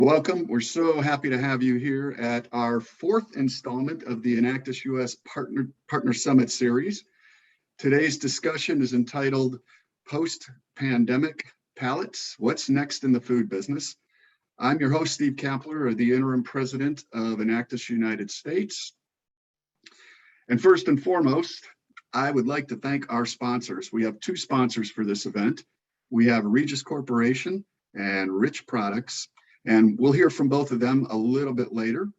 Welcome. We're so happy to have you here at our fourth installment of the Enactus US Partner Summit series. Today's discussion is entitled Post-Pandemic Palates, What's Next in the Food Business? I'm your host, Steve Kapler, the interim president of Enactus United States. And first and foremost, I would like to thank our sponsors. We have two sponsors for this event. We have Regis Corporation and Rich Products. And we'll hear from both of them a little bit later.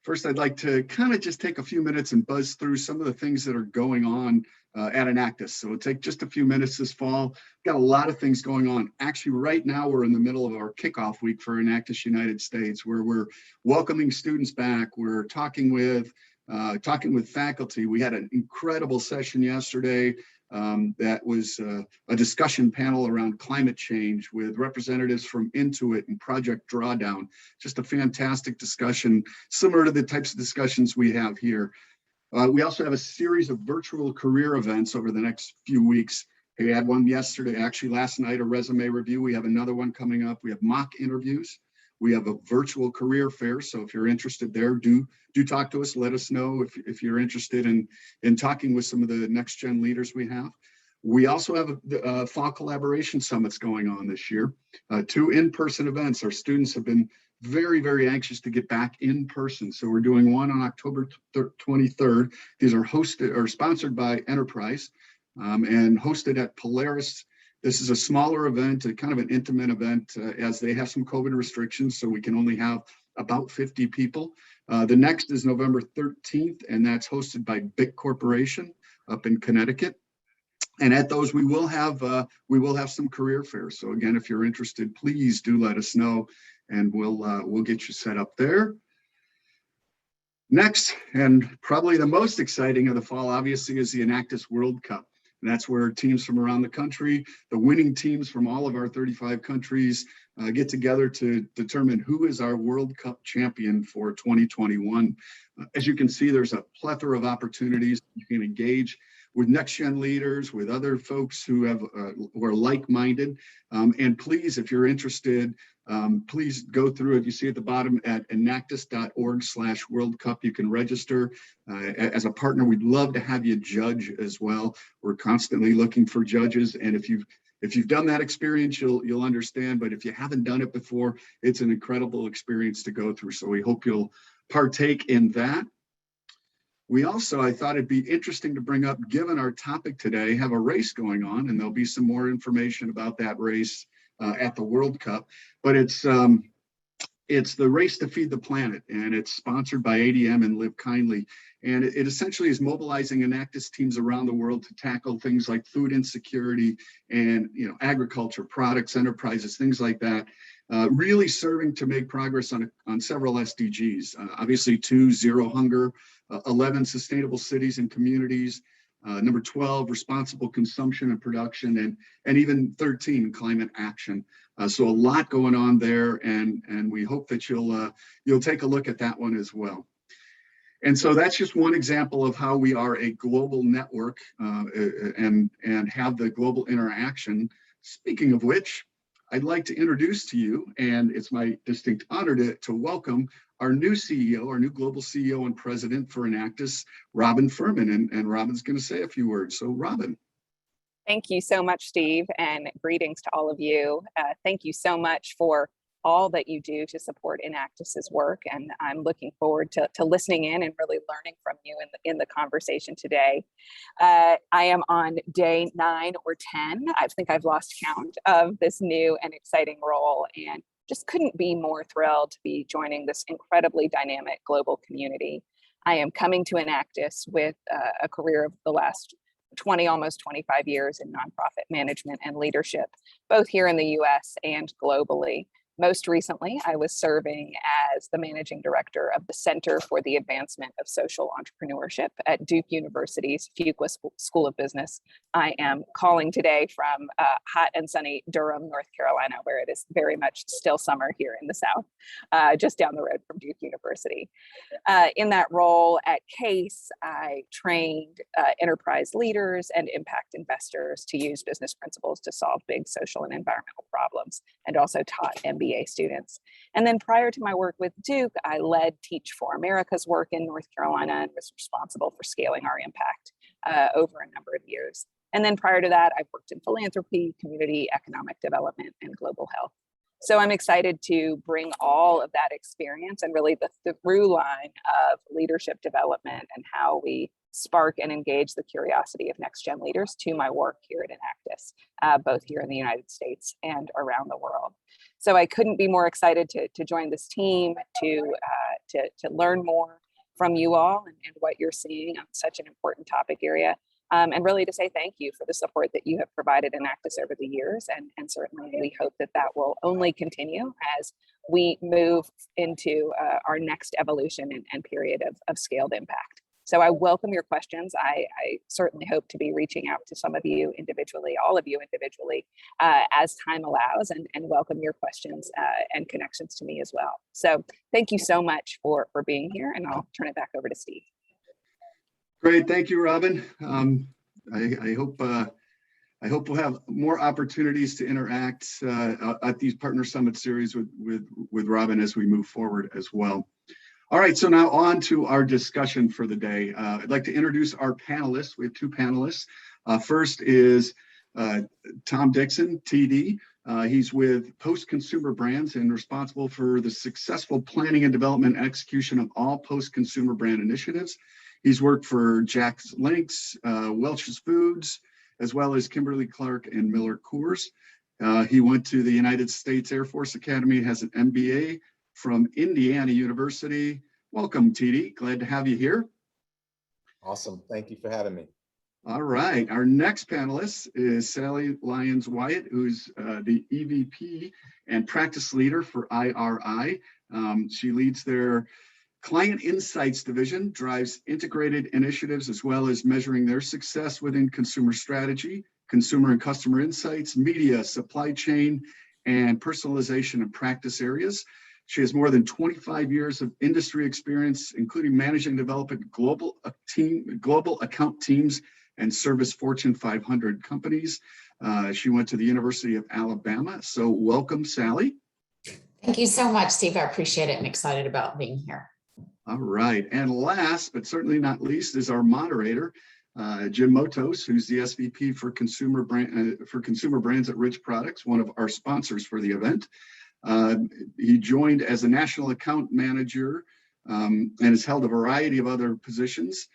First, I'd like to kind of just take a few minutes and buzz through some of the things that are going on at Enactus. So it'll take just a few minutes this fall. Got a lot of things going on. Actually, right now, we're in the middle of our kickoff week for Enactus United States, where we're welcoming students back. We're talking with faculty. We had an incredible session yesterday. That was a discussion panel around climate change with representatives from Intuit and Project Drawdown. Just a fantastic discussion, similar to the types of discussions we have here. We also have a series of virtual career events over the next few weeks. We had one yesterday, actually last night, a resume review. We have another one coming up. We have mock interviews. We have a virtual career fair. So if you're interested there, do talk to us. Let us know if you're interested in talking with some of the next gen leaders we have. We also have fall collaboration summits going on this year, two in-person events. Our students have been very, very anxious to get back in person. So we're doing one on October 23rd. These are hosted or sponsored by Enterprise and hosted at Palates. This is a smaller event, a kind of an intimate event, as they have some COVID restrictions, so we can only have about 50 people. The next is November 13th, and that's hosted by BIC Corporation up in Connecticut. And at those, we will have some career fairs. So again, if you're interested, please do let us know, and we'll get you set up there. Next, and probably the most exciting of the fall, obviously, is the Enactus World Cup. And that's where teams from around the country, the winning teams from all of our 35 countries, get together to determine who is our World Cup champion for 2021. As you can see, there's a plethora of opportunities. You can engage with next-gen leaders, with other folks who are like-minded. And please, if you're interested, please go through it. You see at the bottom at enactus.org/World Cup. You can register as a partner. We'd love to have you judge as well. We're constantly looking for judges, and if you've done that experience, you'll understand. But if you haven't done it before, it's an incredible experience to go through. So we hope you'll partake in that. We also, I thought it'd be interesting to bring up, given our topic today, have a race going on, and there'll be some more information about that race at the World Cup. But it's the Race to Feed the Planet, and it's sponsored by ADM and Live Kindly. And it essentially is mobilizing Enactus teams around the world to tackle things like food insecurity and agriculture, products, enterprises, things like that. Really serving to make progress on several SDGs. Obviously, 2, zero hunger, 11, sustainable cities and communities, number 12, responsible consumption and production, and even 13, climate action. So a lot going on there, and we hope that you'll take a look at that one as well. And so that's just one example of how we are a global network and have the global interaction. Speaking of which, I'd like to introduce to you, and it's my distinct honor to welcome our new CEO, our new global CEO and president for Enactus, Robin Furman. And Robin's going to say a few words. So Robin. Thank you so much, Steve, and greetings to all of you. Thank you so much for all that you do to support Enactus's work, and I'm looking forward to listening in and really learning from you in the conversation today. I am on day 9 or 10, I think I've lost count, of this new and exciting role, and just couldn't be more thrilled to be joining this incredibly dynamic global community. I am coming to Enactus with a career of the last 20, almost 25 years in nonprofit management and leadership, both here in the US and globally. Most recently, I was serving as the managing director of the Center for the Advancement of Social Entrepreneurship at Duke University's Fuqua School of Business. I am calling today from hot and sunny Durham, North Carolina, where it is very much still summer here in the South, just down the road from Duke University. In that role at CASE, I trained enterprise leaders and impact investors to use business principles to solve big social and environmental problems, and also taught MBA students. And then prior to my work with Duke, I led Teach for America's work in North Carolina and was responsible for scaling our impact over a number of years. And then prior to that, I've worked in philanthropy, community economic development, and global health. So I'm excited to bring all of that experience and really the through line of leadership development and how we spark and engage the curiosity of next gen leaders to my work here at Enactus, both here in the United States and around the world. So I couldn't be more excited to join this team, to learn more from you all and what you're seeing on such an important topic area. And really to say thank you for the support that you have provided Enactus over the years. And certainly we hope that that will only continue as we move into our next evolution and period of scaled impact. So I welcome your questions. I certainly hope to be reaching out to some of you individually, all of you individually, as time allows, and welcome your questions and connections to me as well. So thank you so much for being here, and I'll turn it back over to Steve. Great, thank you, Robin. I hope we'll have more opportunities to interact at these Partner Summit series with Robin as we move forward as well. All right, so now on to our discussion for the day. I'd like to introduce our panelists. We have two panelists. First is Tom Dixon, TD. He's with Post-Consumer Brands and responsible for the successful planning and development and execution of all post-consumer brand initiatives. He's worked for Jack's Links, Welch's Foods, as well as Kimberly-Clark and Miller Coors. He went to the United States Air Force Academy, has an MBA from Indiana University. Welcome, TD. Glad to have you here. Awesome. Thank you for having me. All right. Our next panelist is Sally Lyons Wyatt, who's the EVP and practice leader for IRI. She leads their Client Insights division, drives integrated initiatives as well as measuring their success within consumer strategy, consumer and customer insights, media, supply chain, and personalization and practice areas. She has more than 25 years of industry experience, including managing and developing global account teams and service Fortune 500 companies. She went to the University of Alabama. So welcome, Sally. Thank you so much, Steve. I appreciate it and excited about being here. All right. And last, but certainly not least, is our moderator, Jim Motos, who's the SVP for consumer brands at Rich Products, one of our sponsors for the event. He joined as a national account manager and has held a variety of other positions.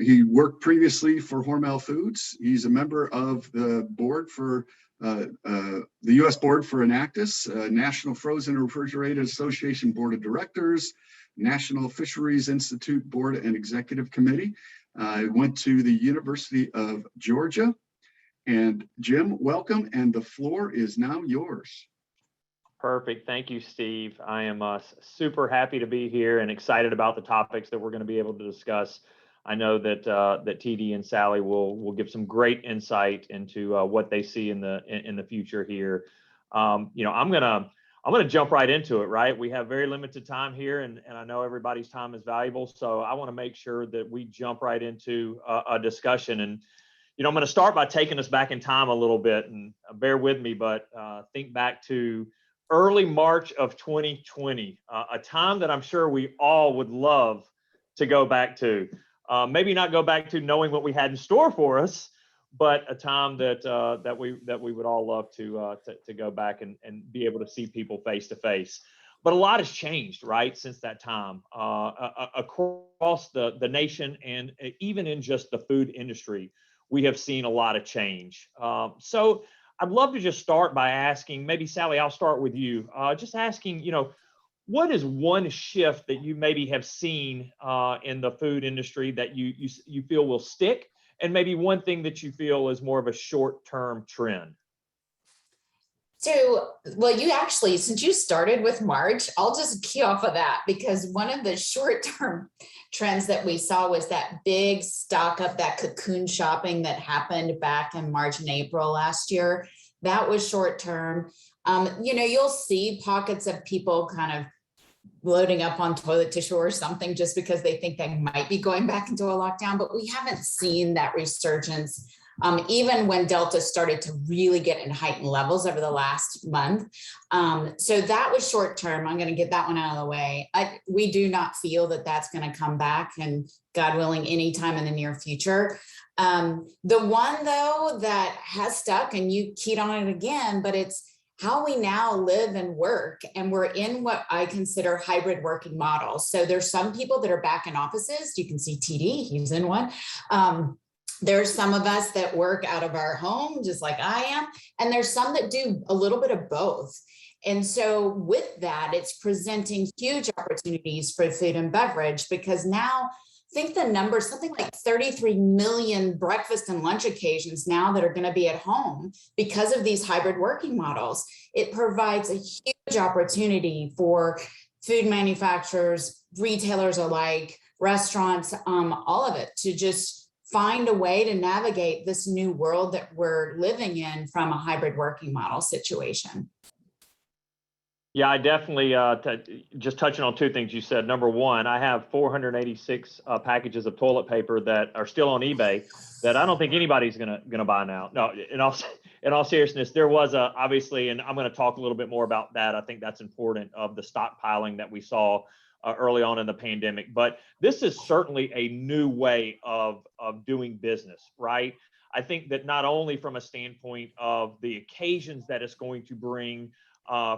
He worked previously for Hormel Foods. He's a member of the board for the U.S. board for Enactus, National Frozen and Refrigerated Association Board of Directors, National Fisheries Institute Board and Executive Committee. Went to the University of Georgia. And Jim, welcome, and the floor is now yours. Perfect. Thank you, Steve. I am super happy to be here and excited about the topics that we're going to be able to discuss. I know that that TD and Sally will give some great insight into what they see in the future here. I'm gonna jump right into it. Right, we have very limited time here, and I know everybody's time is valuable, so I want to make sure that we jump right into a discussion. And I'm going to start by taking us back in time a little bit, and bear with me, but think back to early March of 2020, a time that I'm sure we all would love to go back to. Maybe not go back to knowing what we had in store for us, but a time that we would all love to go back and be able to see people face to face. But a lot has changed, right, since that time across the nation, and even in just the food industry, we have seen a lot of change. So I'd love to just start by asking, maybe Sally, I'll start with you, just asking, what is one shift that you maybe have seen in the food industry that you feel will stick, and maybe one thing that you feel is more of a short-term trend? So, well, you actually, since you started with March, I'll just key off of that, because one of the short-term trends that we saw was that big stock up, that cocoon shopping that happened back in March and April last year. That was short-term. You'll see pockets of people kind of loading up on toilet tissue or something just because they think they might be going back into a lockdown, but we haven't seen that resurgence. Even when Delta started to really get in heightened levels over the last month. So that was short term. I'm going to get that one out of the way. We do not feel that that's going to come back, and God willing, anytime in the near future. The one though that has stuck, and you keyed on it again, but it's how we now live and work. And we're in what I consider hybrid working models. So there's some people that are back in offices. You can see TD, he's in one. There's some of us that work out of our home, just like I am. And there's some that do a little bit of both. And so with that, it's presenting huge opportunities for food and beverage, because now think the number, something like 33 million breakfast and lunch occasions now that are going to be at home because of these hybrid working models. It provides a huge opportunity for food manufacturers, retailers alike, restaurants, all of it, to just find a way to navigate this new world that we're living in from a hybrid working model situation. Yeah, I definitely, just touching on two things you said. Number one, I have 486 packages of toilet paper that are still on eBay that I don't think anybody's gonna buy now. No, in all seriousness, there was obviously, and I'm gonna talk a little bit more about that. I think that's important, of the stockpiling that we saw early on in the pandemic. But this is certainly a new way of doing business, right? I think that not only from a standpoint of the occasions that it's going to bring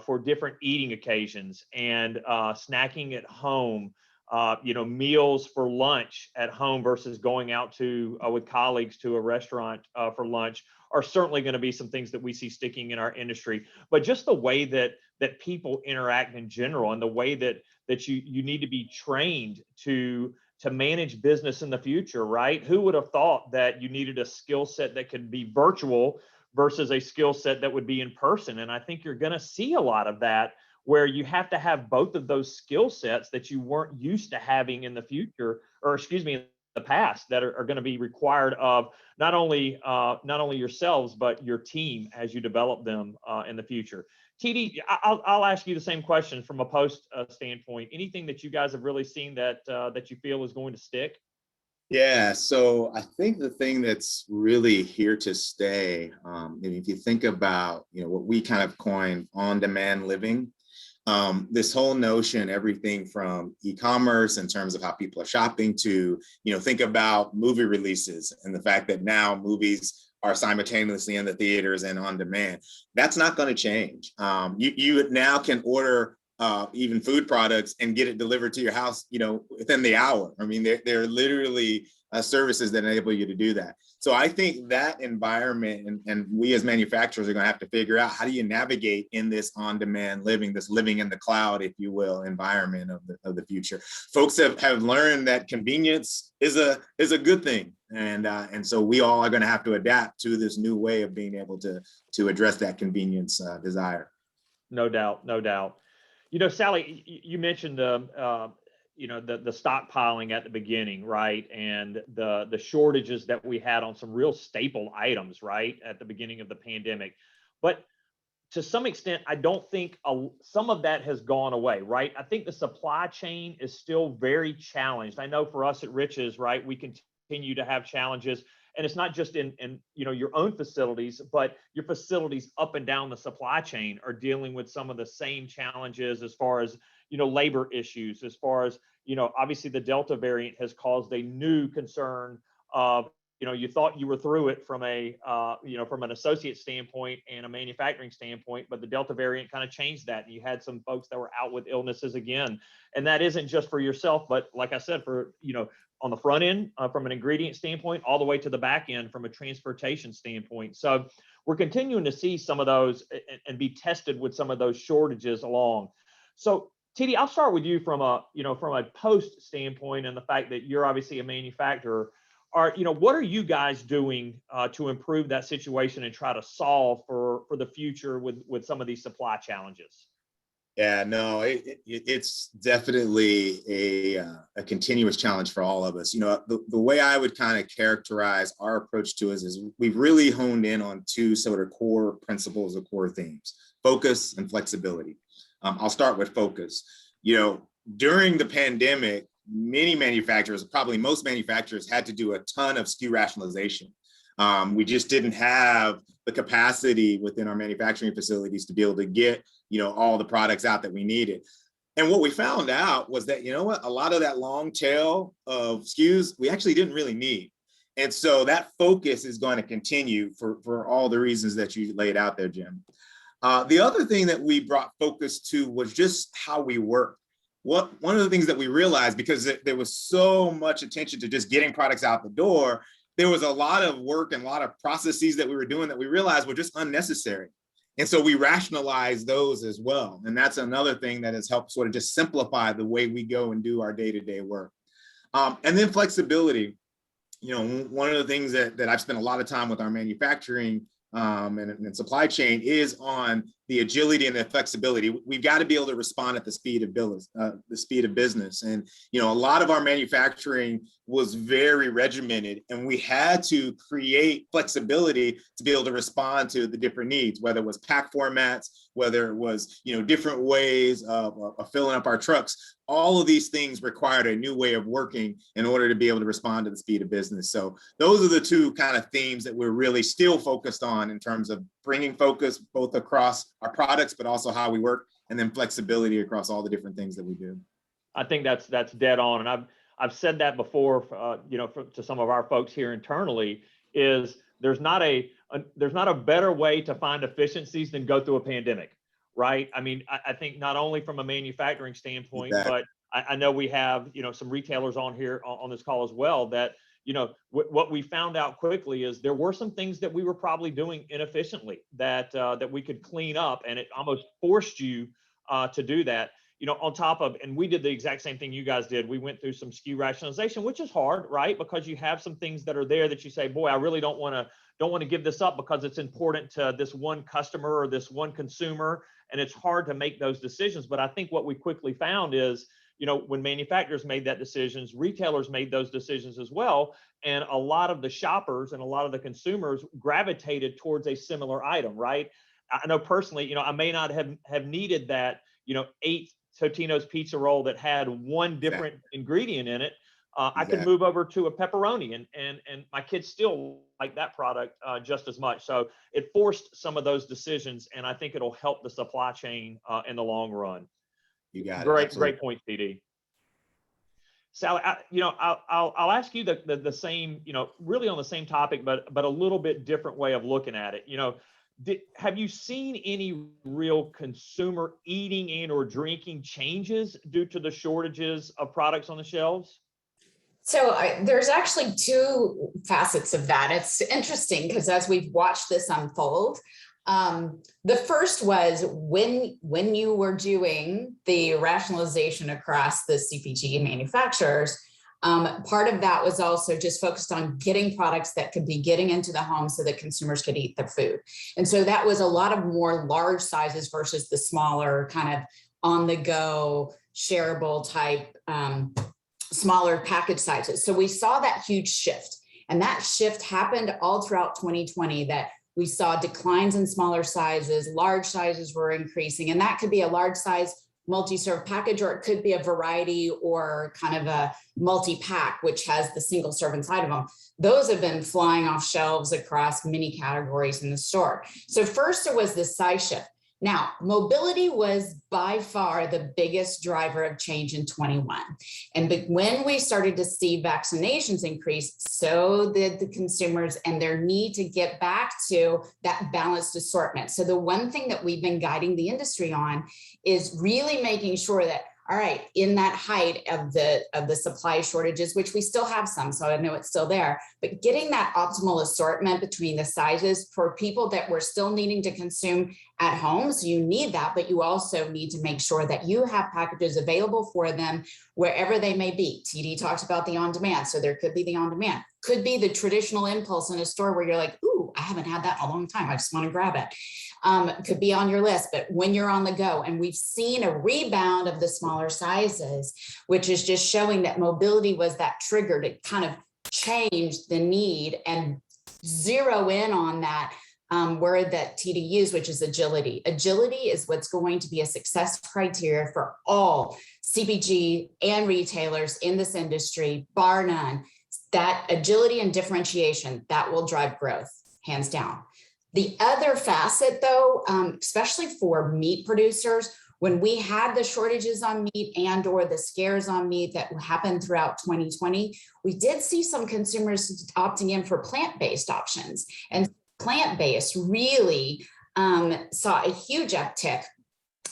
for different eating occasions and snacking at home, meals for lunch at home versus going out to with colleagues to a restaurant for lunch, are certainly going to be some things that we see sticking in our industry. But just the way that people interact in general, and the way that you need to be trained to manage business in the future, right? Who would have thought that you needed a skill set that could be virtual versus a skill set that would be in person? And I think you're going to see a lot of that, where you have to have both of those skill sets that you weren't used to having in the future, or in the past, that are going to be required of not only yourselves, but your team as you develop them in the future. TD, I'll ask you the same question from a post standpoint. Anything that you guys have really seen that you feel is going to stick? Yeah, so I think the thing that's really here to stay, if you think about, what we kind of coined on-demand living, this whole notion, everything from e-commerce in terms of how people are shopping to, think about movie releases and the fact that now movies are simultaneously in the theaters and on demand. That's not going to change. You now can order even food products and get it delivered to your house, within the hour. I mean, there are literally services that enable you to do that. So I think that environment, and we as manufacturers are going to have to figure out, how do you navigate in this on-demand living, this living in the cloud, if you will, environment of the future. Folks have learned that convenience is a good thing, and so we all are going to have to adapt to this new way of being able to address that convenience desire. No doubt, no doubt. Sally, you mentioned the stockpiling at the beginning, right? And the shortages that we had on some real staple items, right, at the beginning of the pandemic. But to some extent, I don't think some of that has gone away, right? I think the supply chain is still very challenged. I know for us at Riches, right, we continue to have challenges. And it's not just in your own facilities, but your facilities up and down the supply chain are dealing with some of the same challenges, as far as labor issues, as far as obviously the Delta variant has caused a new concern of you thought you were through it from from an associate standpoint and a manufacturing standpoint, but the Delta variant kind of changed that, and you had some folks that were out with illnesses again. And that isn't just for yourself, but like I said, for on the front end from an ingredient standpoint, all the way to the back end from a transportation standpoint. So we're continuing to see some of those and be tested with some of those shortages along. So TD, I'll start with you from a post standpoint, and the fact that you're obviously a manufacturer. what are you guys doing to improve that situation and try to solve for the future with some of these supply challenges? Yeah, no, it's definitely a continuous challenge for all of us. The way I would kind of characterize our approach to it is we've really honed in on two sort of core principles or core themes: focus and flexibility. I'll start with focus. During the pandemic, many manufacturers, probably most manufacturers, had to do a ton of SKU rationalization. We just didn't have the capacity within our manufacturing facilities to be able to get all the products out that we needed. And what we found out was that, a lot of that long tail of SKUs, we actually didn't really need. And so that focus is going to continue for all the reasons that you laid out there, Jim. The other thing that we brought focus to was just how we work. One of the things that we realized, because there was so much attention to just getting products out the door, there was a lot of work and a lot of processes that we were doing that we realized were just unnecessary. And so we rationalized those as well. And that's another thing that has helped sort of just simplify the way we go and do our day-to-day work. And then flexibility. One of the things that I've spent a lot of time with our manufacturing and supply chain is on the agility and the flexibility. We've got to be able to respond at the speed of business. And, a lot of our manufacturing was very regimented, and we had to create flexibility to be able to respond to the different needs, whether it was pack formats, whether it was, different ways of filling up our trucks. All of these things required a new way of working in order to be able to respond to the speed of business. So those are the two kind of themes that we're really still focused on in terms of bringing focus both across our products, but also how we work, and then flexibility across all the different things that we do. I think that's dead on. And I've said that before, to some of our folks here internally, is there's not a better way to find efficiencies than go through a pandemic, right? I mean, I think not only from a manufacturing standpoint, exactly, but I know we have, some retailers on here on this call as well that, what we found out quickly is there were some things that we were probably doing inefficiently that we could clean up, and it almost forced you to do that. On top of, and we did the exact same thing you guys did. We went through some SKU rationalization, which is hard, right? Because you have some things that are there that you say, boy, I really don't want to give this up because it's important to this one customer or this one consumer. And it's hard to make those decisions. But I think what we quickly found is, when manufacturers made that decisions, retailers made those decisions as well. And a lot of the shoppers and a lot of the consumers gravitated towards a similar item, right? I know personally, I may not have needed that, 8 Totino's pizza roll that had one different ingredient in it. I could move over to a pepperoni, and my kids still like that product just as much. So it forced some of those decisions, and I think it'll help the supply chain in the long run. You got it. Absolutely. Great point, CD. Sally, I'll ask you the same, really on the same topic, but a little bit different way of looking at it. Have you seen any real consumer eating and or drinking changes due to the shortages of products on the shelves? So there's actually two facets of that. It's interesting because as we've watched this unfold, the first was when you were doing the rationalization across the CPG manufacturers, part of that was also just focused on getting products that could be getting into the home so that consumers could eat their food. And so that was a lot of more large sizes versus the smaller kind of on the go shareable type, smaller package sizes. So we saw that huge shift, and that shift happened all throughout 2020, that we saw declines in smaller sizes, large sizes were increasing, and that could be a large size multi-serve package, or it could be a variety or kind of a multi-pack, which has the single serve inside of them. Those have been flying off shelves across many categories in the store. So first it was the size shift. Now, mobility was by far the biggest driver of change in 21. And when we started to see vaccinations increase, so did the consumers and their need to get back to that balanced assortment. So the one thing that we've been guiding the industry on is really making sure that, all right, in that height of the supply shortages, which we still have some, so I know it's still there, but getting that optimal assortment between the sizes for people that we're still needing to consume at home. So you need that, but you also need to make sure that you have packages available for them wherever they may be. TD talks about the on-demand, so there could be the on-demand. could be the traditional impulse in a store where you're like, ooh, I haven't had that in a long time. I just want to grab it. Could be on your list, but when you're on the go, and we've seen a rebound of the smaller sizes, which is just showing that mobility was that trigger to kind of change the need and zero in on that word that TD used, which is agility. Agility is what's going to be a success criteria for all CPG and retailers in this industry, bar none. That agility and differentiation, that will drive growth, hands down. The other facet though, especially for meat producers, when we had the shortages on meat and or the scares on meat that happened throughout 2020, we did see some consumers opting in for plant-based options. And plant-based really saw a huge uptick.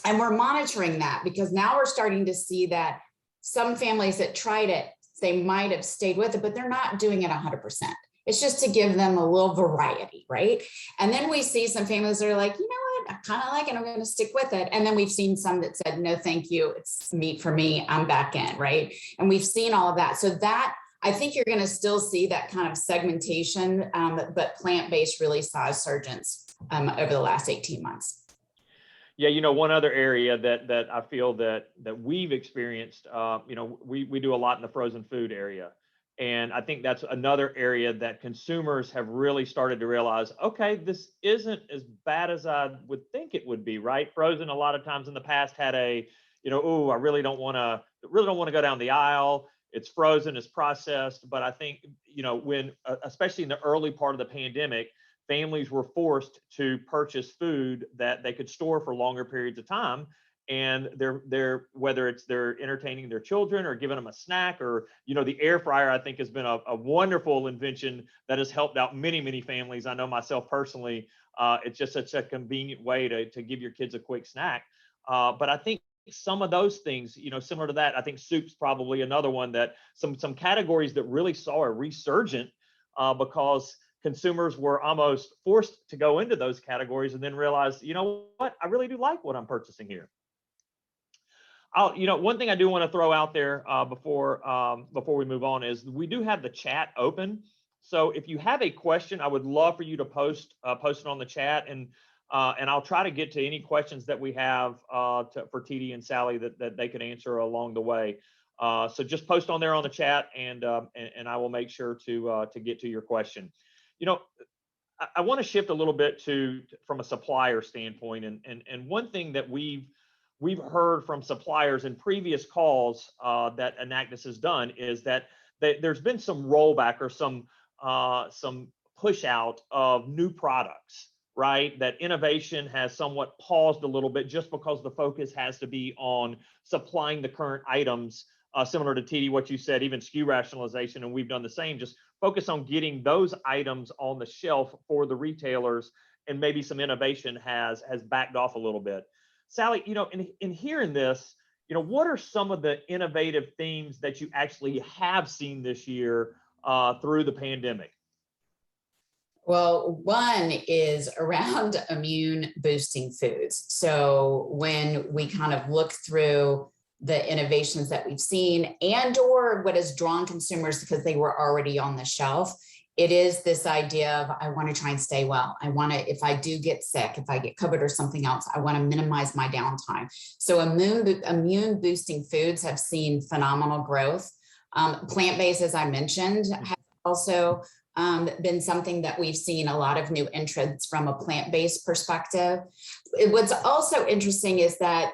And we're monitoring that because now we're starting to see that some families that tried it, they might have stayed with it, but they're not doing it 100%. It's just to give them a little variety, right? And then we see some families that are like, you know what, I kind of like it, I'm going to stick with it. And then we've seen some that said, no, thank you, it's meat for me, I'm back in, right? And we've seen all of that. So that, I think you're going to still see that kind of segmentation, but plant-based really saw a surgence over the last 18 months. Yeah, you know, one other area that I feel that we've experienced, you know, we do a lot in the frozen food area. And I think that's another area that consumers have really started to realize, okay, this isn't as bad as I would think it would be, right? Frozen a lot of times in the past had a, you know, oh, I really don't want to go down the aisle. It's frozen, it's processed. But I think, you know, when, especially in the early part of the pandemic, families were forced to purchase food that they could store for longer periods of time. And they're whether it's they're entertaining their children or giving them a snack, or, you know, the air fryer, I think, has been a wonderful invention that has helped out many families. I know myself personally, it's just such a convenient way to give your kids a quick snack. But I think some of those things, you know, similar to that, I think soup's probably another one that some categories that really saw a resurgent because consumers were almost forced to go into those categories and then realize, you know what, I really do like what I'm purchasing here. You know, one thing I do want to throw out there before we move on is we do have the chat open. So if you have a question, I would love for you to post it on the chat, and I'll try to get to any questions that we have for TD and Sally that they could answer along the way. So just post on there on the chat, and I will make sure to get to your question. You know, I want to shift a little bit from a supplier standpoint, and one thing that we've heard from suppliers in previous calls that Enactus has done is that there's been some rollback or some push out of new products, right? That innovation has somewhat paused a little bit just because the focus has to be on supplying the current items, similar to TD, what you said, even SKU rationalization, and we've done the same, just focus on getting those items on the shelf for the retailers, and maybe some innovation has backed off a little bit. Sally, you know, in hearing this, you know, what are some of the innovative themes that you actually have seen this year through the pandemic? Well, one is around immune boosting foods. So when we kind of look through the innovations that we've seen and or what has drawn consumers because they were already on the shelf, it is this idea of, I want to try and stay well. I want to, if I do get sick, if I get COVID or something else, I want to minimize my downtime. So immune boosting foods have seen phenomenal growth. Plant-based, as I mentioned, has also been something that we've seen a lot of new entrants from a plant-based perspective. What's also interesting is that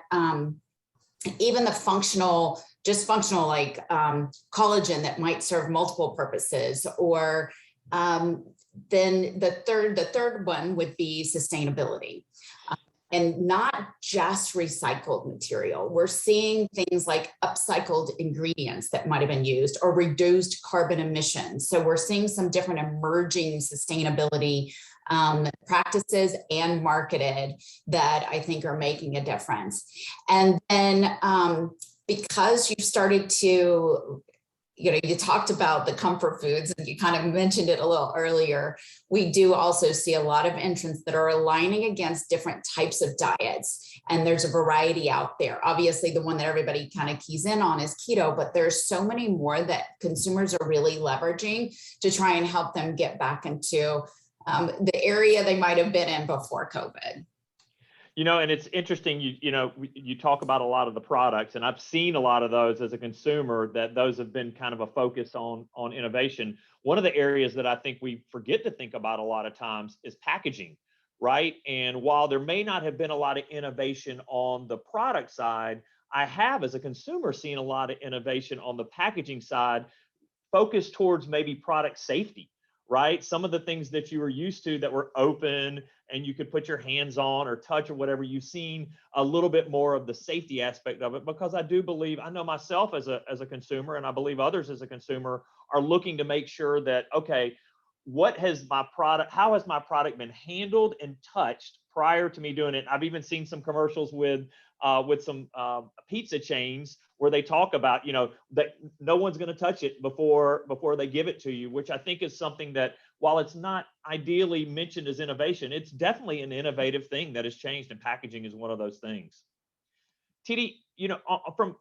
even the functional like collagen that might serve multiple purposes, or then the third one would be sustainability. And not just recycled material. We're seeing things like upcycled ingredients that might have been used, or reduced carbon emissions. So we're seeing some different emerging sustainability practices and marketed that I think are making a difference. And then because you've started to you talked about the comfort foods and you kind of mentioned it a little earlier. We do also see a lot of entrants that are aligning against different types of diets. And there's a variety out there. Obviously, the one that everybody kind of keys in on is keto, but there's so many more that consumers are really leveraging to try and help them get back into the area they might have been in before COVID. And it's interesting, you talk about a lot of the products, and I've seen a lot of those as a consumer, that those have been kind of a focus on innovation. One of the areas that I think we forget to think about a lot of times is packaging, right? And while there may not have been a lot of innovation on the product side, I have, as a consumer, seen a lot of innovation on the packaging side, focused towards maybe product safety, right? Some of the things that you were used to that were open and you could put your hands on or touch or whatever, you've seen a little bit more of the safety aspect of it, because I do believe, I know myself as a consumer, and I believe others as a consumer are looking to make sure that, okay, how has my product been handled and touched prior to me doing it? I've even seen some commercials with some pizza chains where they talk about, that no one's going to touch it before they give it to you, which I think is something that, while it's not ideally mentioned as innovation, it's definitely an innovative thing that has changed, and packaging is one of those things. TD,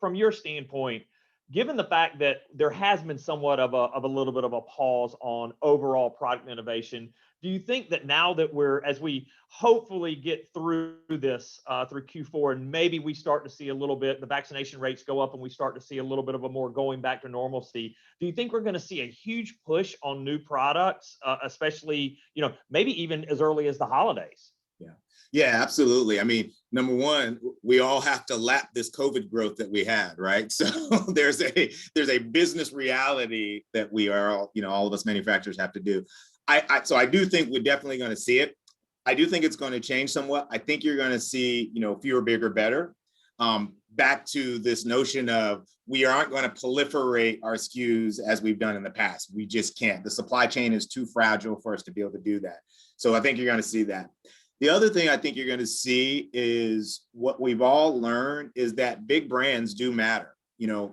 from your standpoint, given the fact that there has been somewhat of a little bit of a pause on overall product innovation, do you think that now that as we hopefully get through this, through Q4, and maybe we start to see a little bit, the vaccination rates go up and we start to see a little bit of a more going back to normalcy, do you think we're going to see a huge push on new products, especially, maybe even as early as the holidays? Yeah, absolutely. I mean, number one, we all have to lap this COVID growth that we had, right? So there's a business reality that we are all of us manufacturers have to do. So I do think we're definitely going to see it. I do think it's going to change somewhat. I think you're going to see, fewer, bigger, better. Back to this notion of we aren't going to proliferate our SKUs as we've done in the past. We just can't. The supply chain is too fragile for us to be able to do that. So I think you're going to see that. The other thing I think you're going to see is what we've all learned is that big brands do matter.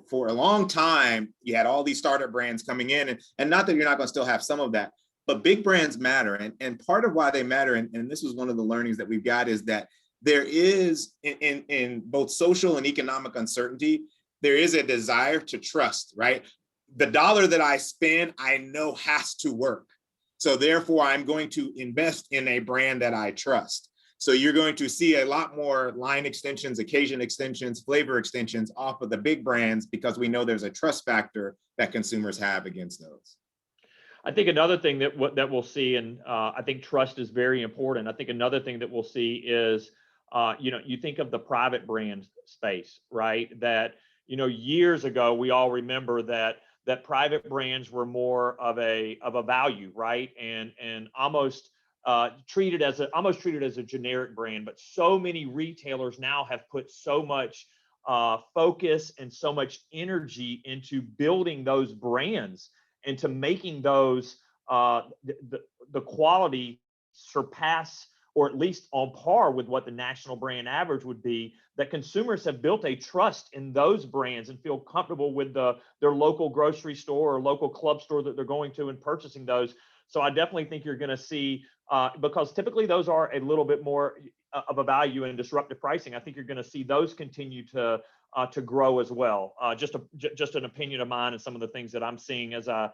For a long time, you had all these startup brands coming in, and not that you're not going to still have some of that, but big brands matter. And part of why they matter, and this was one of the learnings that we've got, is that there is, in both social and economic uncertainty, there is a desire to trust, right? The dollar that I spend, I know has to work. So therefore, I'm going to invest in a brand that I trust. So you're going to see a lot more line extensions, occasion extensions, flavor extensions off of the big brands, because we know there's a trust factor that consumers have against those. I think another thing that we'll see, and I think trust is very important. I think another thing that we'll see is, you think of the private brand space, right? That, years ago, we all remember that private brands were more of a value, right? And almost treated as a generic brand. But so many retailers now have put so much focus and so much energy into building those brands, into making those the quality surpass, or at least on par with what the national brand average would be, that consumers have built a trust in those brands and feel comfortable with their local grocery store or local club store that they're going to and purchasing those. So I definitely think you're going to see, because typically those are a little bit more of a value and disruptive pricing, I think you're going to see those continue to grow as well. Just an opinion of mine and some of the things that I'm seeing as I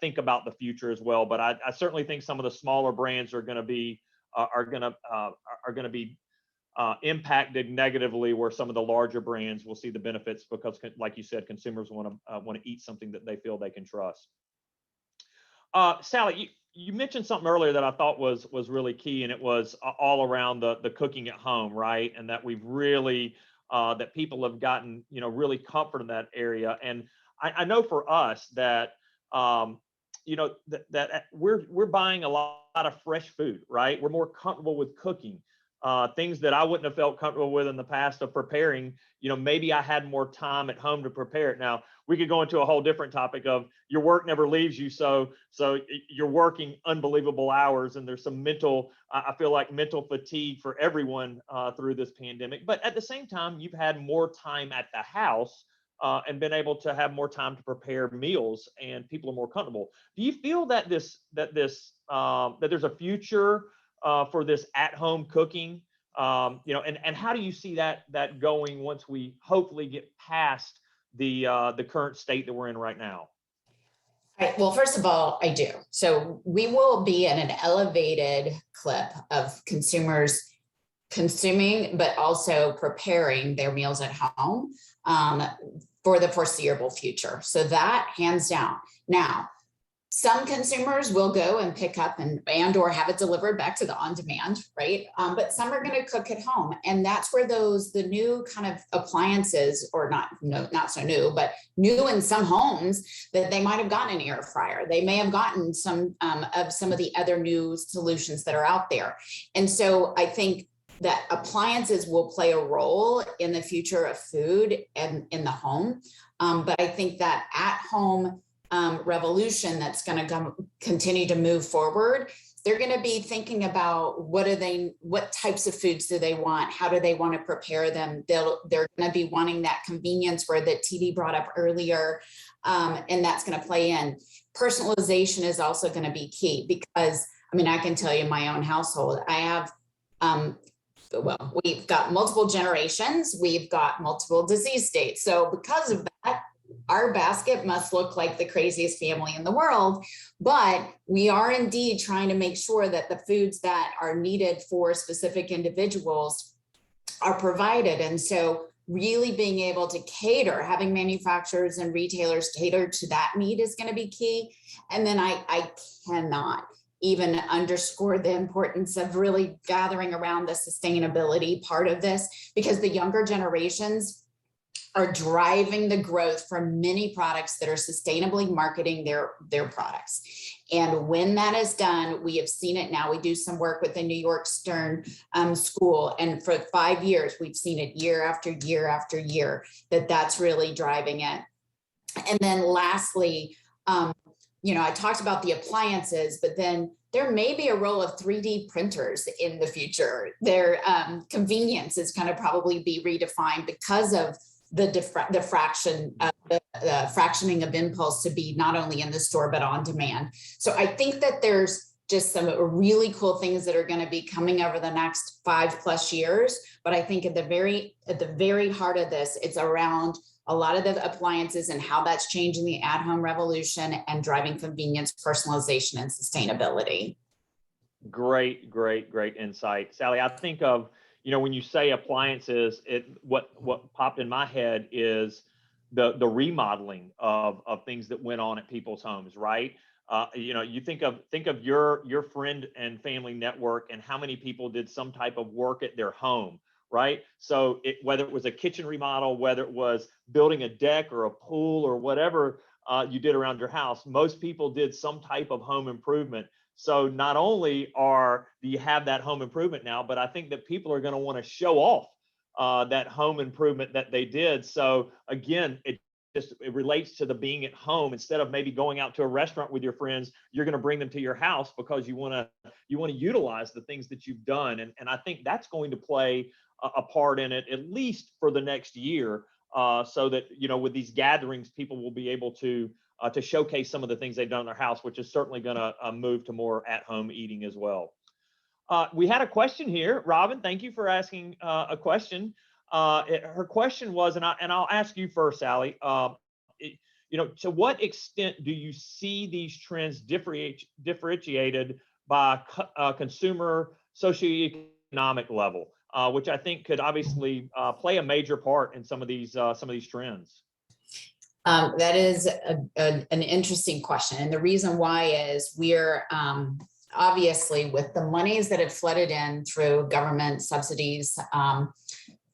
think about the future as well. But I certainly think some of the smaller brands are going to be impacted negatively, where some of the larger brands will see the benefits, because, like you said, consumers want to eat something that they feel they can trust. Sally, you mentioned something earlier that I thought was really key, and it was all around the cooking at home, right? And that we've really that people have gotten really comfort in that area. And I know for us that that we're buying a lot of fresh food, right? We're more comfortable with cooking. Things that I wouldn't have felt comfortable with in the past of preparing, maybe I had more time at home to prepare it. Now, we could go into a whole different topic of your work never leaves you. So you're working unbelievable hours, and there's some I feel like mental fatigue for everyone through this pandemic. But at the same time, you've had more time at the house and been able to have more time to prepare meals, and people are more comfortable. Do you feel that that there's a future for this at-home cooking? And how do you see that going once we hopefully get past the current state that we're in right now? Right. Well, first of all, I do. So we will be in an elevated clip of consumers consuming, but also preparing their meals at home for the foreseeable future. So that hands down. Now, some consumers will go and pick up and or have it delivered back to the on-demand, right? But some are going to cook at home, and that's where the new kind of appliances, or not so new, but new in some homes, that they might have gotten an air fryer. They may have gotten some of the other new solutions that are out there, and so I think that appliances will play a role in the future of food and in the home, but I think that at-home revolution that's going to continue to move forward, they're going to be thinking about what types of foods do they want? How do they want to prepare them? They're going to be wanting that convenience where that TD brought up earlier, and that's going to play in. Personalization is also going to be key, because I mean, I can tell you my own household, I have, we've got multiple generations, we've got multiple disease states. So because of that, our basket must look like the craziest family in the world, but we are indeed trying to make sure that the foods that are needed for specific individuals are provided. And so really being able to cater, having manufacturers and retailers cater to that need is going to be key. And then I cannot even underscore the importance of really gathering around the sustainability part of this, because the younger generations are driving the growth for many products that are sustainably marketing their products. And when that is done, we have seen it now. We do some work with the New York Stern School, and for 5 years, we've seen it year after year after year, that's really driving it. And then lastly, I talked about the appliances, but then there may be a role of 3D printers in the future. Their convenience is going to probably be redefined because of the fractioning of impulse to be not only in the store, but on demand. So I think that there's just some really cool things that are going to be coming over the next 5+ years. But I think at the very heart of this, it's around a lot of the appliances and how that's changing the at-home revolution and driving convenience, personalization, and sustainability. Great insight, Sally. I think of, when you say appliances, what popped in my head is the remodeling of things that went on at people's homes, right? You think of your friend and family network and how many people did some type of work at their home, right? So whether it was a kitchen remodel, whether it was building a deck or a pool or whatever you did around your house, most people did some type of home improvement. So not only do you have that home improvement now, but I think that people are going to want to show off that home improvement that they did. So again, it relates to the being at home. Instead of maybe going out to a restaurant with your friends, you're going to bring them to your house because you want to utilize the things that you've done. And I think that's going to play a part in it, at least for the next year, so that, with these gatherings, people will be able to showcase some of the things they've done in their house, which is certainly going to move to more at-home eating as well. We had a question here. Robin, thank you for asking a question. Her question was, and I'll ask you first, Sally, to what extent do you see these trends differentiated by consumer socioeconomic level, which I think could obviously play a major part in some of these trends? That is an interesting question. And the reason why is we're obviously, with the monies that have flooded in through government subsidies,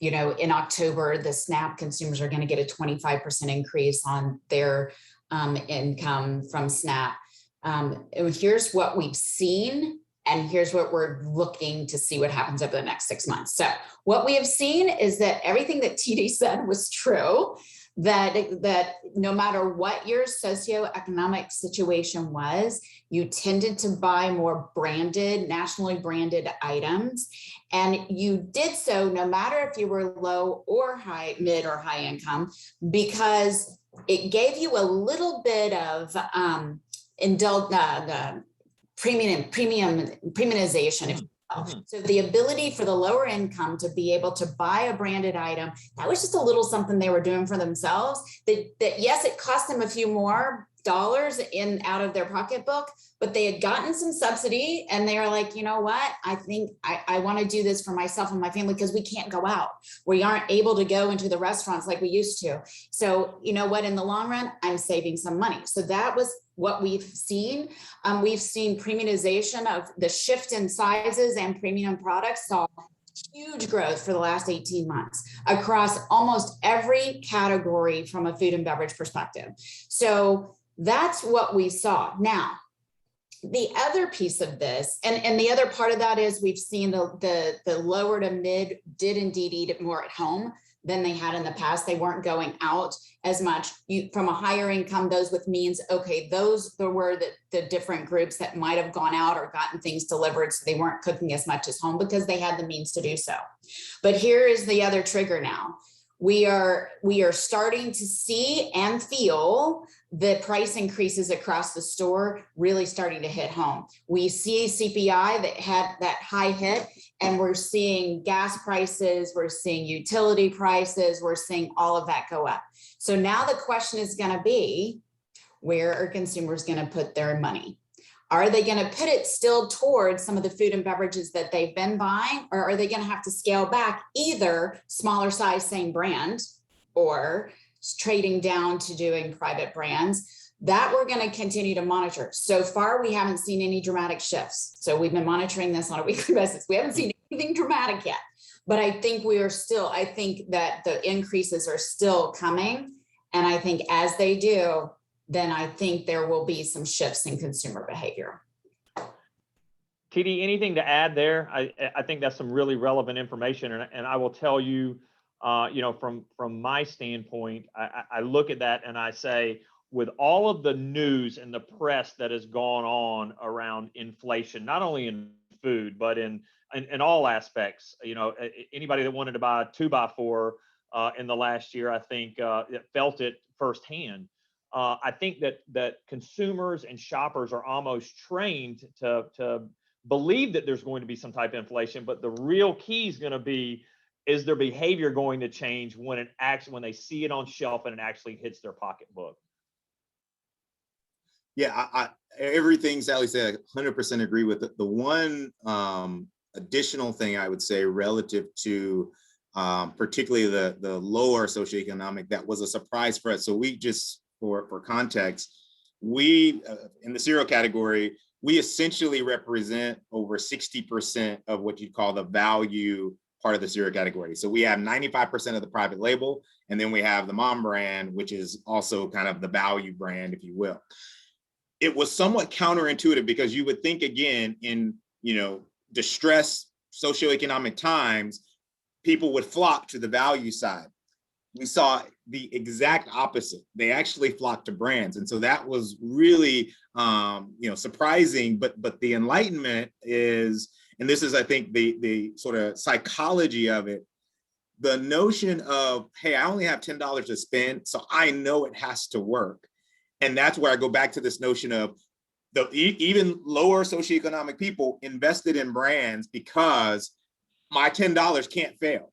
in October, the SNAP consumers are going to get a 25% increase on their income from SNAP. Here's what we've seen, and here's what we're looking to see what happens over the next 6 months. So what we have seen is that everything that TD said was true. that no matter what your socioeconomic situation was, you tended to buy more branded, nationally branded items. And you did so no matter if you were low or high, mid or high income, because it gave you a little bit of premiumization, if you will. So the ability for the lower income to be able to buy a branded item, that was just a little something they were doing for themselves. That yes, it cost them a few more dollars out of their pocketbook, but they had gotten some subsidy and they were like, you know what, I think I want to do this for myself and my family because we can't go out. We aren't able to go into the restaurants like we used to. So you know what, in the long run, I'm saving some money. So that was what we've seen. We've seen premiumization of the shift in sizes, and premium products saw huge growth for the last 18 months across almost every category from a food and beverage perspective. So that's what we saw. Now, the other piece of this, and the other part of that is we've seen the lower to mid did indeed eat more at home than they had in the past. They weren't going out as much. From a higher income, those with means, okay, there were the different groups that might have gone out or gotten things delivered, so they weren't cooking as much as home because they had the means to do so. But here is the other trigger now. We are starting to see and feel the price increases across the store really starting to hit home. We see CPI that had that high hit, and we're seeing gas prices, we're seeing utility prices, we're seeing all of that go up. So now the question is going to be, where are consumers going to put their money? Are they going to put it still towards some of the food and beverages that they've been buying, or are they going to have to scale back either smaller size, same brand, or trading down to doing private brands? That we're going to continue to monitor. So far, we haven't seen any dramatic shifts. So we've been monitoring this on a weekly basis. We haven't seen anything dramatic yet, but I think I think that the increases are still coming. And I think as they do, then I think there will be some shifts in consumer behavior. TD, anything to add there? I think that's some really relevant information. And I will tell you, from my standpoint, I look at that and I say, with all of the news and the press that has gone on around inflation, not only in food, but in all aspects, anybody that wanted to buy a 2x4 in the last year, I think felt it firsthand. I think that consumers and shoppers are almost trained to believe that there's going to be some type of inflation, but the real key is going to be, is their behavior going to change when they see it on shelf and it actually hits their pocketbook? Yeah, everything Sally said, I 100% agree with it. The one additional thing I would say relative to particularly the lower socioeconomic, that was a surprise for us. So we just, for context, we in the cereal category, we essentially represent over 60% of what you'd call the value part of the cereal category. So we have 95% of the private label, and then we have the mom brand, which is also kind of the value brand, if you will. It was somewhat counterintuitive because you would think, again, in distressed socioeconomic times, people would flock to the value side. We saw the exact opposite. They actually flocked to brands. And so that was really, surprising, but the enlightenment is, and this is, I think, the sort of psychology of it, the notion of, hey, I only have $10 to spend, so I know it has to work. And that's where I go back to this notion of even lower socioeconomic people invested in brands because my $10 can't fail.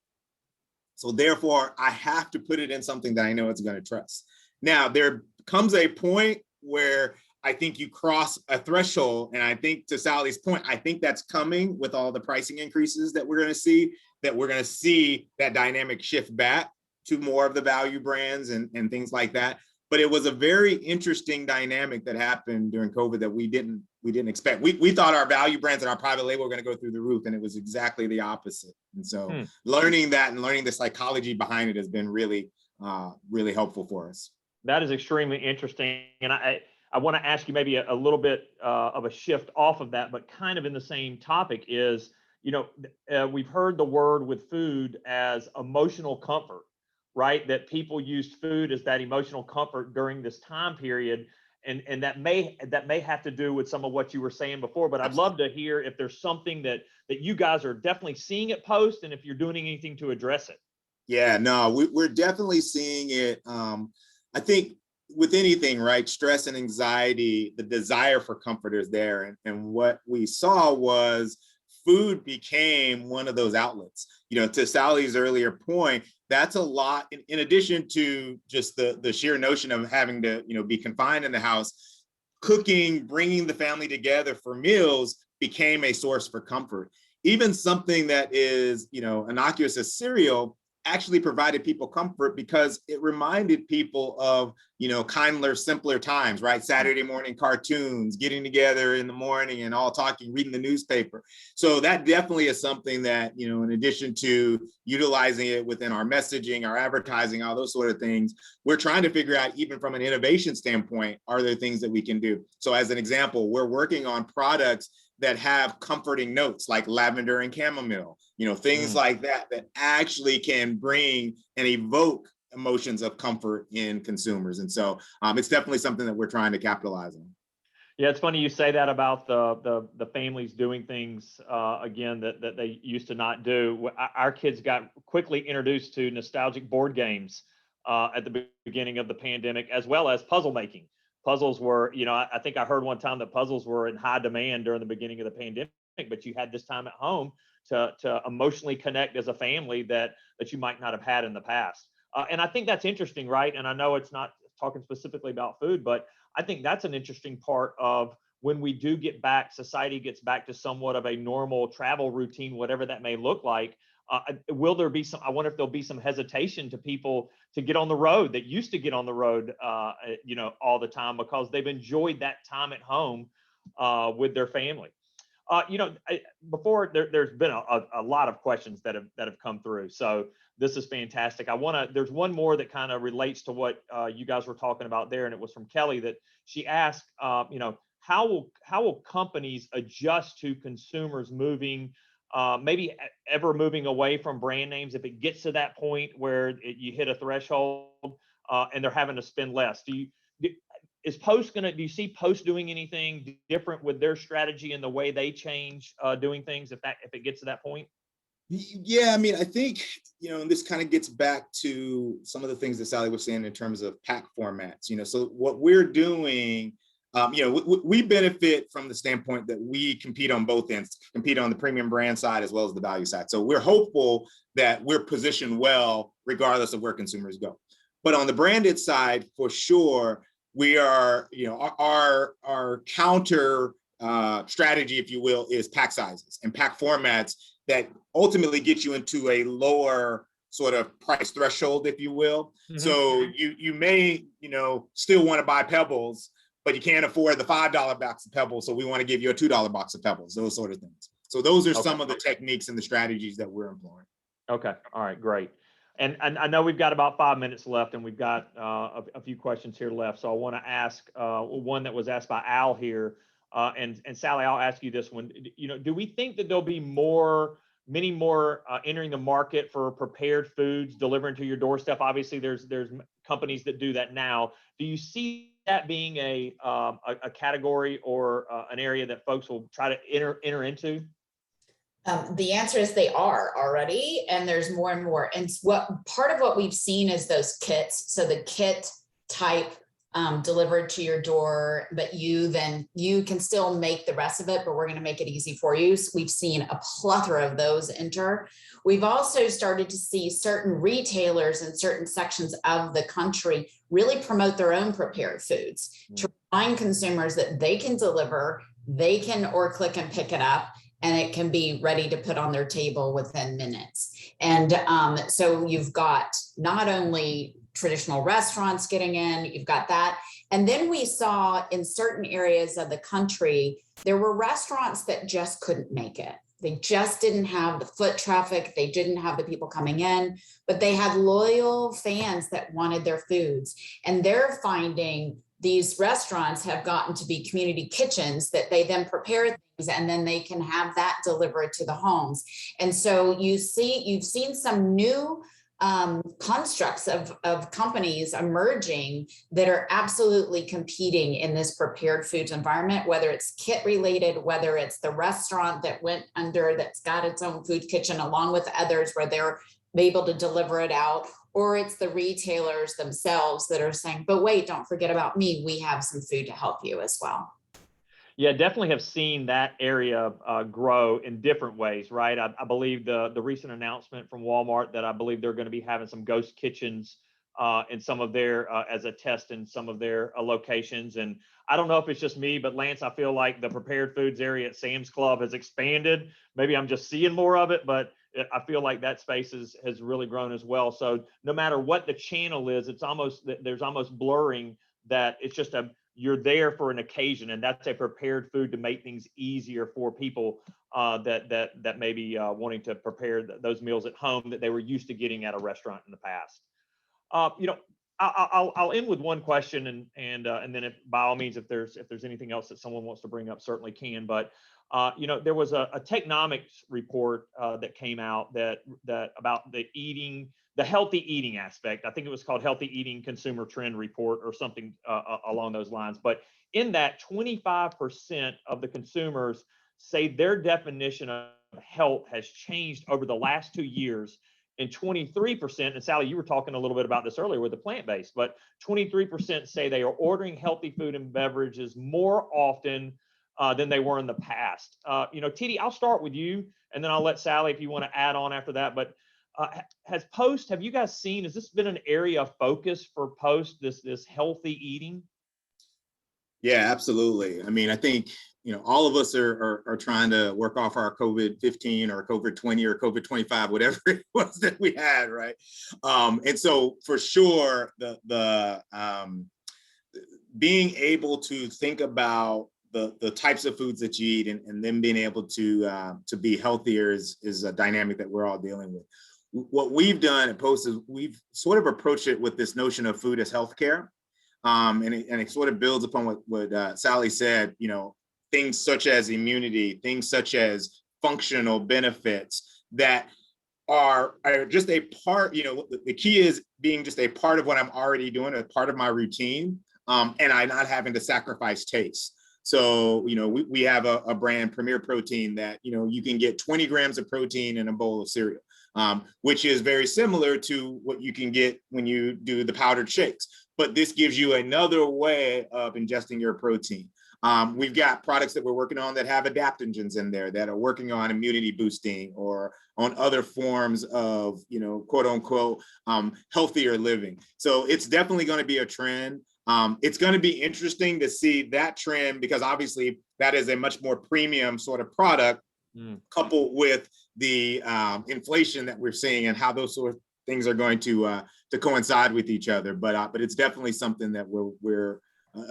So therefore, I have to put it in something that I know it's going to trust. Now, there comes a point where I think you cross a threshold. And I think, to Sally's point, I think that's coming with all the pricing increases that we're going to see that dynamic shift back to more of the value brands and things like that. But it was a very interesting dynamic that happened during COVID that we didn't expect. We thought our value brands and our private label were going to go through the roof, and it was exactly the opposite. And so learning that and learning the psychology behind it has been really, really helpful for us. That is extremely interesting. And I want to ask you maybe a little bit of a shift off of that, but kind of in the same topic is, we've heard the word with food as emotional comfort. right? That people used food as that emotional comfort during this time period. And that may have to do with some of what you were saying before, but I'd love to hear if there's something that you guys are definitely seeing at Post, and if you're doing anything to address it. Yeah, no, we're definitely seeing it. I think with anything, right, stress and anxiety, the desire for comfort is there. And what we saw was food became one of those outlets. To Sally's earlier point, that's a lot, in addition to just the sheer notion of having to, be confined in the house. Cooking, bringing the family together for meals became a source for comfort. Even something that is, innocuous as cereal actually provided people comfort because it reminded people of, kinder, simpler times, right? Saturday morning cartoons, getting together in the morning and all talking, reading the newspaper. So that definitely is something that, in addition to utilizing it within our messaging, our advertising, all those sort of things, we're trying to figure out, even from an innovation standpoint, are there things that we can do? So as an example, we're working on products that have comforting notes like lavender and chamomile, things like that actually can bring and evoke emotions of comfort in consumers. And so it's definitely something that we're trying to capitalize on. Yeah, it's funny you say that about the families doing things again that they used to not do. Our kids got quickly introduced to nostalgic board games at the beginning of the pandemic, as well as puzzle making. Puzzles were, I think I heard one time that puzzles were in high demand during the beginning of the pandemic, but you had this time at home to emotionally connect as a family that you might not have had in the past. And I think that's interesting, right? And I know it's not talking specifically about food, but I think that's an interesting part of when we do get back, society gets back to somewhat of a normal travel routine, whatever that may look like. Will there be some, I wonder if there'll be some hesitation to people to get on the road that used to get on the road, all the time, because they've enjoyed that time at home with their family. Before there's been a lot of questions that have come through. So this is fantastic. There's one more that kind of relates to what you guys were talking about there. And it was from Kelly that she asked, how will companies adjust to consumers moving, maybe ever moving away from brand names if it gets to that point where you hit a threshold and they're having to spend less? Do you see Post doing anything different with their strategy and the way they change doing things if it gets to that point? Yeah, I mean, I think, and this kind of gets back to some of the things that Sally was saying in terms of pack formats, so what we're doing, we benefit from the standpoint that we compete on both ends, compete on the premium brand side as well as the value side. So we're hopeful that we're positioned well, regardless of where consumers go. But on the branded side, for sure, we are, our counter strategy, if you will, is pack sizes and pack formats that ultimately get you into a lower sort of price threshold, if you will. Mm-hmm. So you may, still want to buy Pebbles, but you can't afford the $5 box of Pebbles. So we want to give you a $2 box of Pebbles, those sort of things. So those are some of the techniques and the strategies that we're employing. Okay. All right, great. And I know we've got about 5 minutes left, and we've got a few questions here left. So I want to ask one that was asked by Al here. And Sally, I'll ask you this one. Do we think that there'll be many more entering the market for prepared foods delivering to your doorstep? Obviously, there's companies that do that now. Do you see that being a category or an area that folks will try to enter into? The answer is they are already, and there's more and more. And part of what we've seen is those kits. So the kit type delivered to your door, but you can still make the rest of it, but we're going to make it easy for you. So we've seen a plethora of those enter. We've also started to see certain retailers in certain sections of the country really promote their own prepared foods to remind consumers that they can deliver, they can or click and pick it up, and it can be ready to put on their table within minutes. And so you've got not only traditional restaurants getting in, you've got that. And then we saw in certain areas of the country, there were restaurants that just couldn't make it. They just didn't have the foot traffic. They didn't have the people coming in, but they had loyal fans that wanted their foods. And they're finding these restaurants have gotten to be community kitchens that they then prepare things and then they can have that delivered to the homes. And so you've seen some new constructs of companies emerging that are absolutely competing in this prepared foods environment, whether it's kit related, whether it's the restaurant that went under that's got its own food kitchen along with others where they're able to deliver it out, or it's the retailers themselves that are saying, but wait, don't forget about me. We have some food to help you as well. Yeah, definitely have seen that area grow in different ways, right? I believe the recent announcement from Walmart that I believe they're going to be having some ghost kitchens in some of their, as a test in some of their locations. And I don't know if it's just me, but Lance, I feel like the prepared foods area at Sam's Club has expanded. Maybe I'm just seeing more of it, but I feel like that space has really grown as well. So no matter what the channel is, there's almost blurring that it's just you're there for an occasion, and that's a prepared food to make things easier for people that may be wanting to prepare those meals at home that they were used to getting at a restaurant in the past. I'll end with one question, and then if by all means, if there's anything else that someone wants to bring up, certainly can. But there was a Technomics report that came out that about the healthy eating aspect. I think it was called Healthy Eating Consumer Trend Report or something along those lines. But in that, 25% of the consumers say their definition of health has changed over the last 2 years. And 23%, and Sally, you were talking a little bit about this earlier with the plant-based, but 23% say they are ordering healthy food and beverages more often than they were in the past. TD, I'll start with you, and then I'll let Sally if you want to add on after that. But have you guys seen, has this been an area of focus for Post, this healthy eating? Yeah, absolutely. I mean, I think, all of us are trying to work off our COVID-15 or COVID-20 or COVID-25, whatever it was that we had, right? And so for sure, the being able to think about the types of foods that you eat and then being able to be healthier is a dynamic that we're all dealing with. What we've done at Post is we've sort of approached it with this notion of food as healthcare. And it sort of builds upon what Sally said, things such as immunity, things such as functional benefits that are just a part, the key is being just a part of what I'm already doing, a part of my routine, and I'm not having to sacrifice taste. So, we have a brand, Premier Protein, that, you can get 20 grams of protein in a bowl of cereal, which is very similar to what you can get when you do the powdered shakes. But this gives you another way of ingesting your protein. We've got products that we're working on that have adaptogens in there that are working on immunity boosting or on other forms of, quote unquote, healthier living. So it's definitely going to be a trend. It's going to be interesting to see that trend because obviously that is a much more premium sort of product coupled with the inflation that we're seeing and how those sort of things are going to coincide with each other. But it's definitely something that we're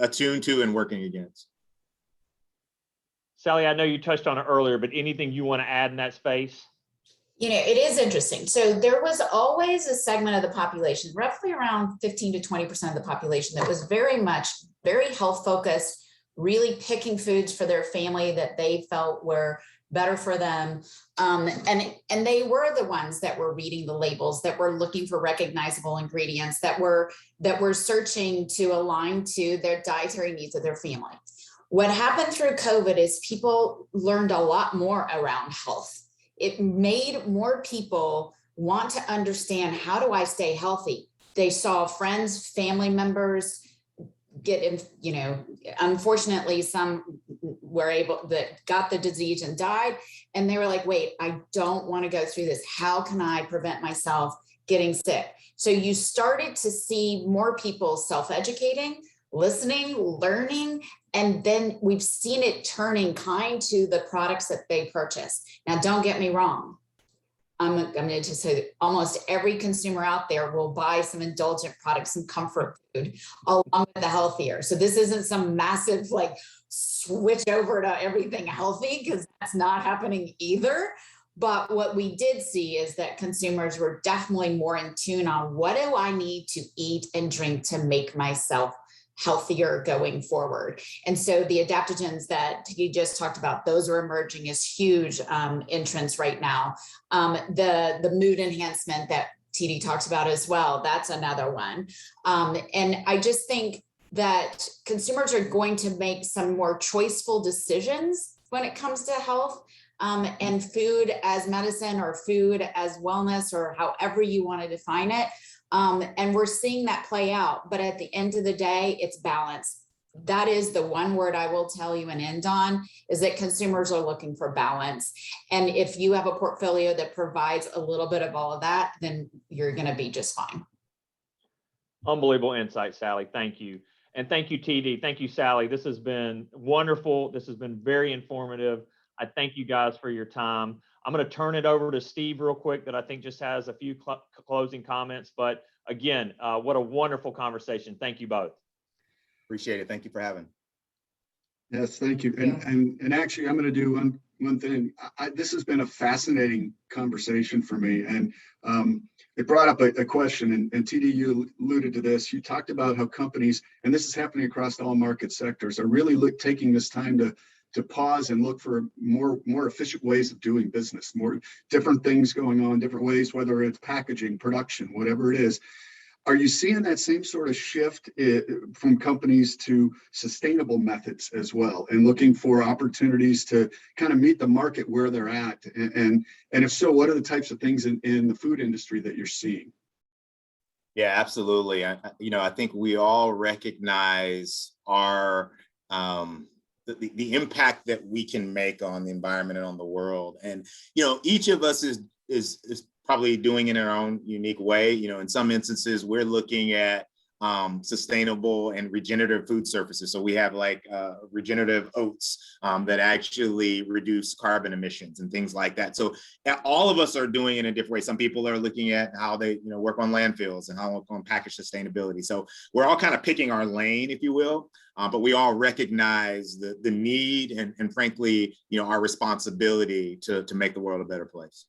attuned to and working against. Sally, I know you touched on it earlier, but anything you want to add in that space? It is interesting. So there was always a segment of the population, roughly around 15 to 20% of the population that was very health focused, really picking foods for their family that they felt were better for them. And they were the ones that were reading the labels, that were looking for recognizable ingredients, that were searching to align to their dietary needs of their family. What happened through COVID is people learned a lot more around health. It made more people want to understand, how do I stay healthy? They saw friends, family members get in, unfortunately, some that got the disease and died. And they were like, wait, I don't want to go through this. How can I prevent myself getting sick? So you started to see more people self-educating, listening, learning, and then we've seen it turning kind to the products that they purchase. Now, don't get me wrong. I'm going to just say that almost every consumer out there will buy some indulgent products, some comfort food, along with the healthier. So this isn't some massive switch over to everything healthy, because that's not happening either. But what we did see is that consumers were definitely more in tune on, what do I need to eat and drink to make myself healthier going forward. And so the adaptogens that you just talked about, those are emerging as huge entrants right now. The mood enhancement that TD talked about as well. That's another one. And I just think that consumers are going to make some more choiceful decisions when it comes to health, and food as medicine or food as wellness, or however you want to define it. And we're seeing that play out. But at the end of the day, it's balance. That is the one word I will tell you and end on, is that consumers are looking for balance. And if you have a portfolio that provides a little bit of all of that, then you're going to be just fine. Unbelievable insight, Sally. Thank you. And thank you, TD. Thank you, Sally. This has been wonderful. This has been very informative. I thank you guys for your time. I'm going to turn it over to Steve real quick, that I think just has a few closing comments. But again, what a wonderful conversation. Thank you both. Appreciate it. Thank you for having. Yes, thank you. And actually, I'm going to do one thing. This has been a fascinating conversation for me, and it brought up a question. And TD, you alluded to this. You talked about how companies, and this is happening across all market sectors, are really taking this time to pause and look for more efficient ways of doing business, more different things going on, different ways, whether it's packaging, production, whatever it is. Are you seeing that same sort of shift from companies to sustainable methods as well, and looking for opportunities to kind of meet the market where they're at? And if so, what are the types of things in the food industry that you're seeing? Yeah, absolutely. I think we all recognize our the impact that we can make on the environment and on the world. And each of us is probably doing it in our own unique way. In some instances, we're looking at sustainable and regenerative food surfaces. So we have like regenerative oats that actually reduce carbon emissions and things like that. So all of us are doing it in a different way. Some people are looking at how they work on landfills and how to work on package sustainability. So we're all kind of picking our lane, if you will, but we all recognize the need and frankly, our responsibility to make the world a better place.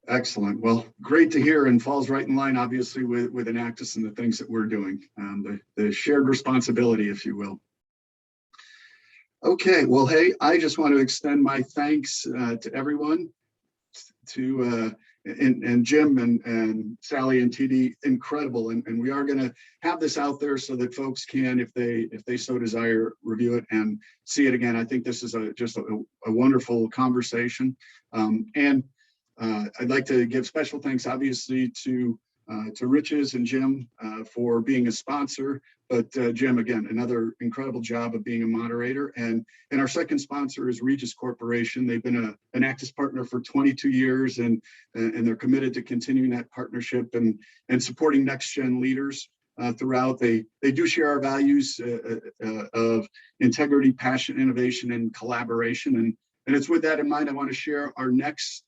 Excellent. Well, great to hear, and falls right in line, obviously, with Enactus and the things that we're doing, the shared responsibility, if you will. Okay, well, hey, I just want to extend my thanks to everyone, and Jim and Sally and TD, incredible. And we are going to have this out there so that folks can, if they so desire, review it and see it again. I think this is just a wonderful conversation. I'd like to give special thanks, obviously, to Riches and Jim for being a sponsor. But Jim, again, another incredible job of being a moderator. And our second sponsor is Regis Corporation. They've been an Enactus partner for 22 years, and they're committed to continuing that partnership and supporting next gen leaders throughout. They do share our values of integrity, passion, innovation, and collaboration. And it's with that in mind, I want to share our next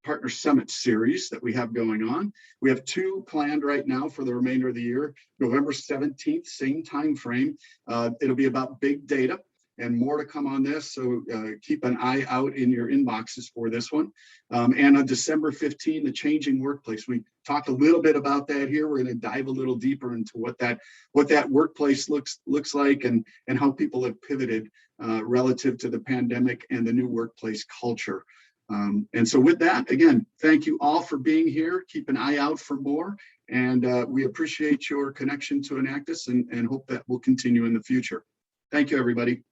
Partner Summit series that we have going on. We have two planned right now for the remainder of the year. November 17th, same time frame. It'll be about big data, and more to come on this. So keep an eye out in your inboxes for this one. And on December 15th, the changing workplace. We talked a little bit about that here. We're going to dive a little deeper into what that workplace looks like, and how people have pivoted relative to the pandemic and the new workplace culture. And so with that, again, thank you all for being here. Keep an eye out for more. And we appreciate your connection to Enactus, and hope that will continue in the future. Thank you, everybody.